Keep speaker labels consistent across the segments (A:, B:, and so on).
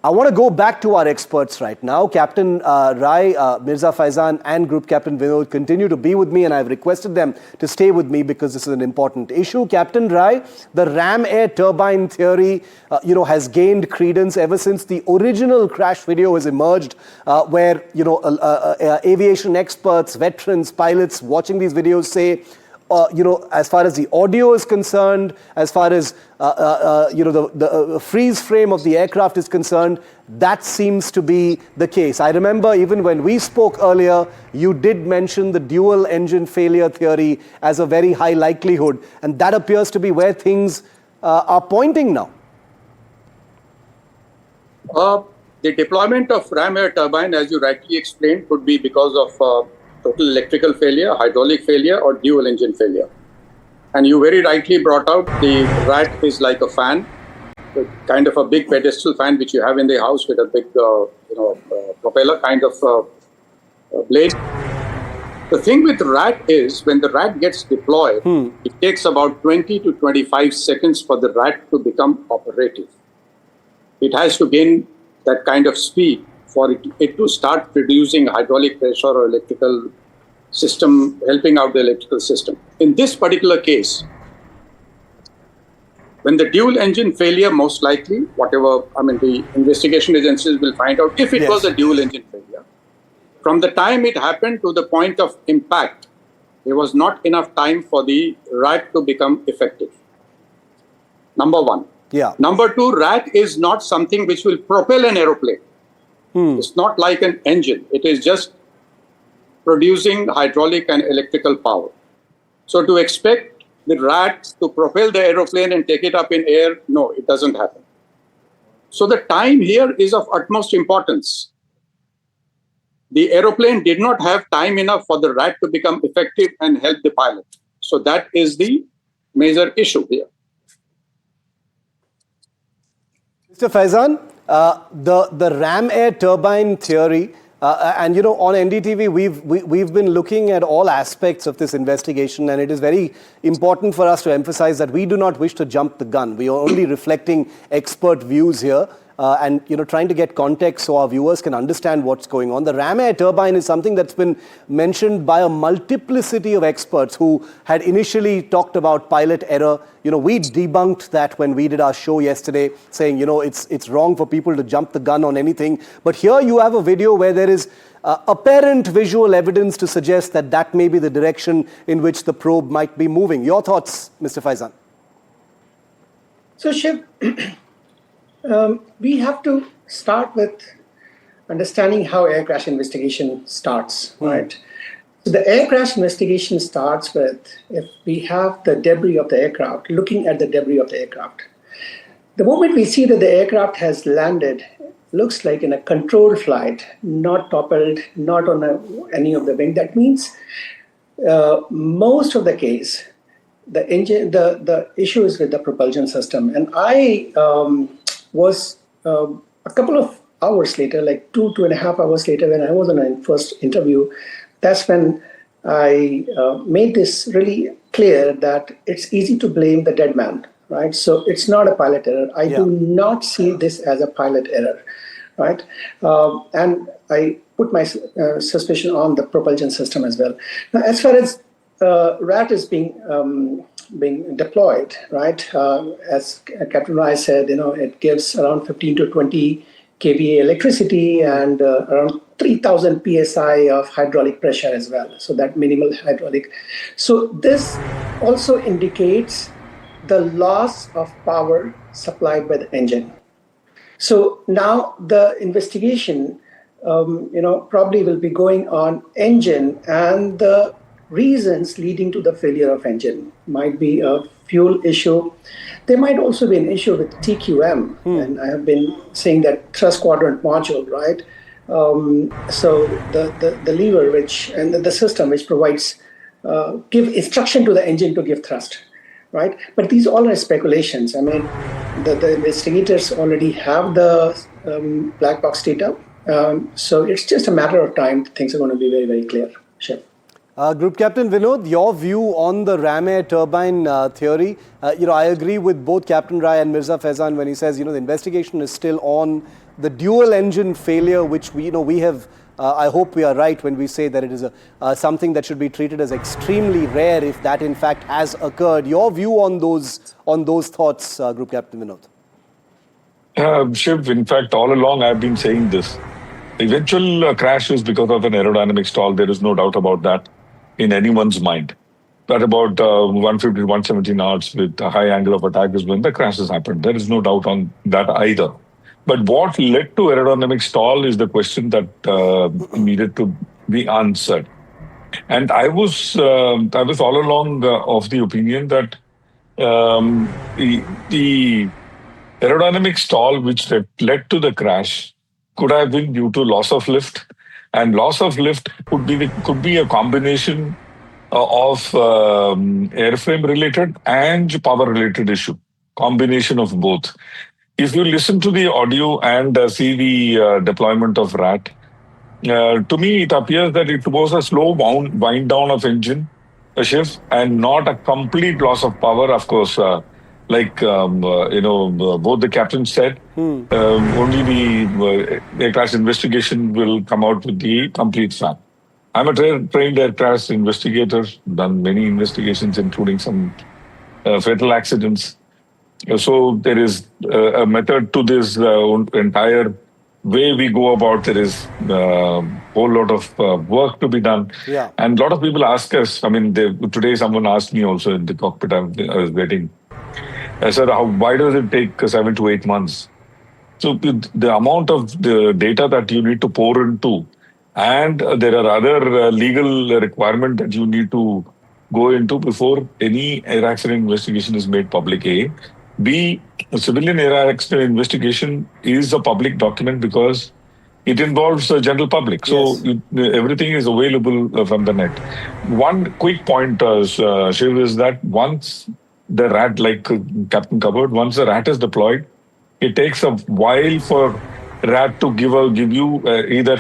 A: I want to go back to our experts right now. Captain Rai, Mirza Faizan and Group Captain Vinod continue to be with me, and I've requested them to stay with me because this is an important issue. Captain Rai, the Ram Air Turbine Theory has gained credence ever since the original crash video has emerged, where aviation experts, veterans, pilots watching these videos say, as far as the audio is concerned, as far as the freeze frame of the aircraft is concerned, that seems to be the case. I remember even when we spoke earlier, you did mention the dual engine failure theory as a very high likelihood, and that appears to be where things are pointing now.
B: The deployment of Ram Air Turbine, as you rightly explained, could be because of total electrical failure, hydraulic failure, or dual engine failure. And you very rightly brought out the RAT is like a fan, kind of a big pedestal fan which you have in the house with a big, propeller kind of blade. The thing with RAT is when the RAT gets deployed, it takes about 20 to 25 seconds for the RAT to become operative. It has to gain that kind of speed for it to start producing hydraulic pressure or electrical system, helping out the electrical system. In this particular case, when the dual engine failure, most likely, the investigation agencies will find out if it was a dual engine failure. From the time it happened to the point of impact, there was not enough time for the RAT to become effective. Number one. Number two, RAT is not something which will propel an aeroplane. It's not like an engine. It is just producing hydraulic and electrical power. So to expect the RAT to propel the aeroplane and take it up in air, no, it doesn't happen. So the time here is of utmost importance. The aeroplane did not have time enough for the RAT to become effective and help the pilot. So that is the major issue here.
A: Mr. Faizan, the Ram Air Turbine Theory, and on NDTV we've been looking at all aspects of this investigation, and it is very important for us to emphasize that we do not wish to jump the gun. We are only reflecting expert views here. And trying to get context so our viewers can understand what's going on. The Ram Air Turbine is something that's been mentioned by a multiplicity of experts who had initially talked about pilot error. We debunked that when we did our show yesterday, saying, it's wrong for people to jump the gun on anything. But here you have a video where there is apparent visual evidence to suggest that that may be the direction in which the probe might be moving. Your thoughts, Mr. Faizan?
C: So, Shiv, we have to start with understanding how air crash investigation starts, right? So the air crash investigation starts with, if we have the debris of the aircraft, looking at the debris of the aircraft. The moment we see that the aircraft has landed, looks like in a controlled flight, not toppled, not on any of the wing. That means most of the case, the engine, the issue is with the propulsion system. And I was a couple of hours later, like 2.5 hours later, when I was on a first interview, that's when I made this really clear that it's easy to blame the dead man, right? So it's not a pilot error. I do not see this as a pilot error, right? And I put my suspicion on the propulsion system as well. Now, as far as RAT is being deployed, right? As Captain Rai said, it gives around 15 to 20 kVA electricity and around 3,000 psi of hydraulic pressure as well. So that minimal hydraulic. So this also indicates the loss of power supplied by the engine. So now the investigation, probably will be going on engine and the reasons leading to the failure of engine. Might be a fuel issue. There might also be an issue with TQM, and I have been saying that thrust quadrant module, right? So the lever and the system which provides give instruction to the engine to give thrust, right? But these all are speculations. I mean, the investigators already have the black box data, so it's just a matter of time. Things are going to be very, very clear. Shiv.
A: Group Captain Vinod, your view on the Ram Air Turbine theory. I agree with both Captain Rai and Mirza Faizan when he says, the investigation is still on. The dual engine failure, which we have, I hope we are right when we say that it is something that should be treated as extremely rare if that in fact has occurred. Your view on those thoughts, Group Captain Vinod?
D: Shiv, in fact, all along I've been saying this. The eventual crash is because of an aerodynamic stall. There is no doubt about that in anyone's mind. At about 150 to 170 knots with a high angle of attack is when the crash has happened. There is no doubt on that either. But what led to aerodynamic stall is the question that needed to be answered. And I was all along of the opinion that the aerodynamic stall which led to the crash could have been due to loss of lift, and loss of lift could be a combination of airframe related and power related issue, combination of both. If you listen to the audio and see the deployment of RAT, to me it appears that it was a slow wind down of engine, a shift, and not a complete loss of power. Of course, both the captains said, only the air crash investigation will come out with the complete fact. I'm a trained air crash investigator, done many investigations, including some fatal accidents. So there is a method to this entire way we go about. There is a whole lot of work to be done.
A: Yeah.
D: And a lot of people ask us, today someone asked me also in the cockpit I was waiting, I said, why does it take 7 to 8 months? So the amount of the data that you need to pour into, and there are other legal requirements that you need to go into before any air accident investigation is made public. A. B, a civilian air accident investigation is a public document because it involves the general public. So
A: Yes.
D: Everything is available from the net. One quick point, Shiv, is that once the RAT, like Captain covered, once the RAT is deployed, it takes a while for RAT to give you either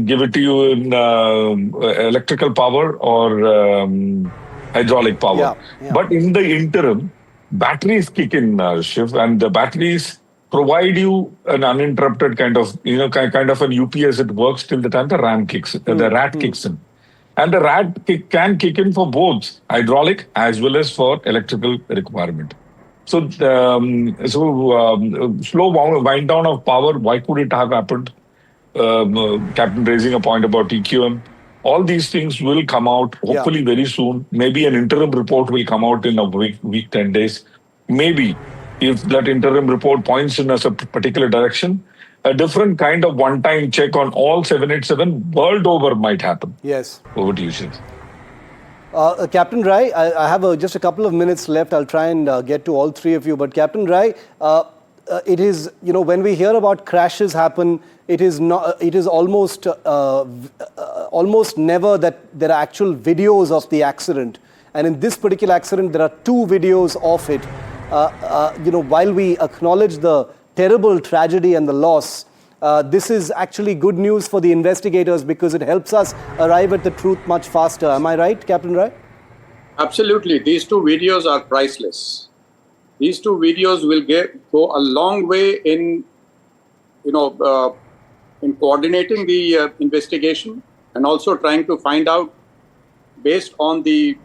D: give it to you in electrical power or hydraulic power.
A: Yeah.
D: But in the interim, batteries kick in, Shiv, and the batteries provide you an uninterrupted kind of an UPS. It works till the time the RAT kicks in. And the RAT can kick in for both hydraulic as well as for electrical requirement. So, slow wind down of power, why could it have happened? Captain raising a point about EQM. All these things will come out hopefully very soon. Maybe an interim report will come out in a week, 10 days. Maybe if that interim report points in a particular direction, a different kind of one-time check on all 787 world over might happen.
A: Yes.
D: Over to you, Shiv.
A: Captain Rai, I have just a couple of minutes left. I'll try and get to all three of you. But Captain Rai, it is, when we hear about crashes happen, it is almost never that there are actual videos of the accident. And in this particular accident, there are 2 videos of it. While we acknowledge the terrible tragedy and the loss, this is actually good news for the investigators because it helps us arrive at the truth much faster. Am I right, Captain Rai?
B: Absolutely. These 2 videos are priceless. These 2 videos will go a long way in, in coordinating the investigation and also trying to find out, based on the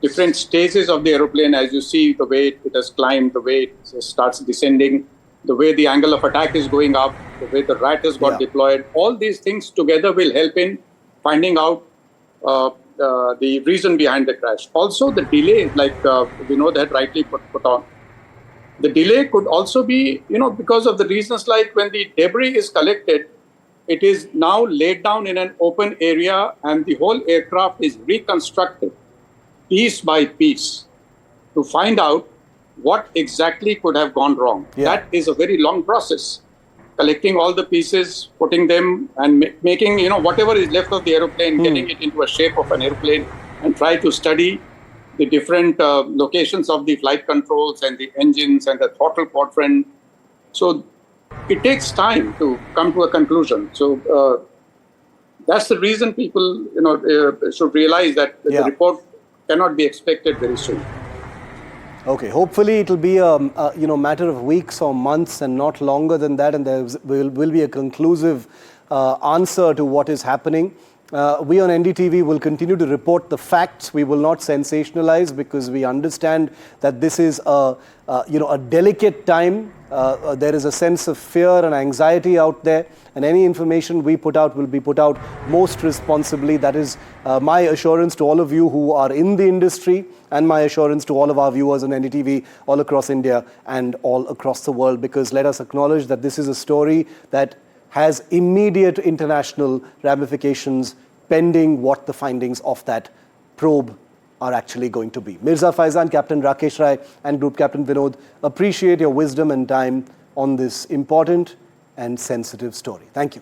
B: different stages of the aeroplane, as you see the way it has climbed, the way it starts descending, the way the angle of attack is going up, the way the RAT has got deployed. All these things together will help in finding out the reason behind the crash. Also, the delay, like Vinod had rightly put on, the delay could also be, because of the reasons like when the debris is collected, it is now laid down in an open area and the whole aircraft is reconstructed piece by piece to find out what exactly could have gone wrong.
A: Yeah.
B: That is a very long process. Collecting all the pieces, putting them and making, whatever is left of the aeroplane, getting it into a shape of an airplane and try to study the different locations of the flight controls and the engines and the throttle quadrant. So it takes time to come to a conclusion. So That's the reason people, should realize that the report cannot be expected very soon.
A: Okay, hopefully it will be a matter of weeks or months and not longer than that, and there will be a conclusive answer to what is happening. We on NDTV will continue to report the facts. We will not sensationalize because we understand that this is a delicate time. There is a sense of fear and anxiety out there, and any information we put out will be put out most responsibly. That is my assurance to all of you who are in the industry, and my assurance to all of our viewers on NDTV all across India and all across the world, because let us acknowledge that this is a story that has immediate international ramifications pending what the findings of that probe are actually going to be. Mirza Faizan, Captain Rakesh Rai and Group Captain Vinod, appreciate your wisdom and time on this important and sensitive story. Thank you.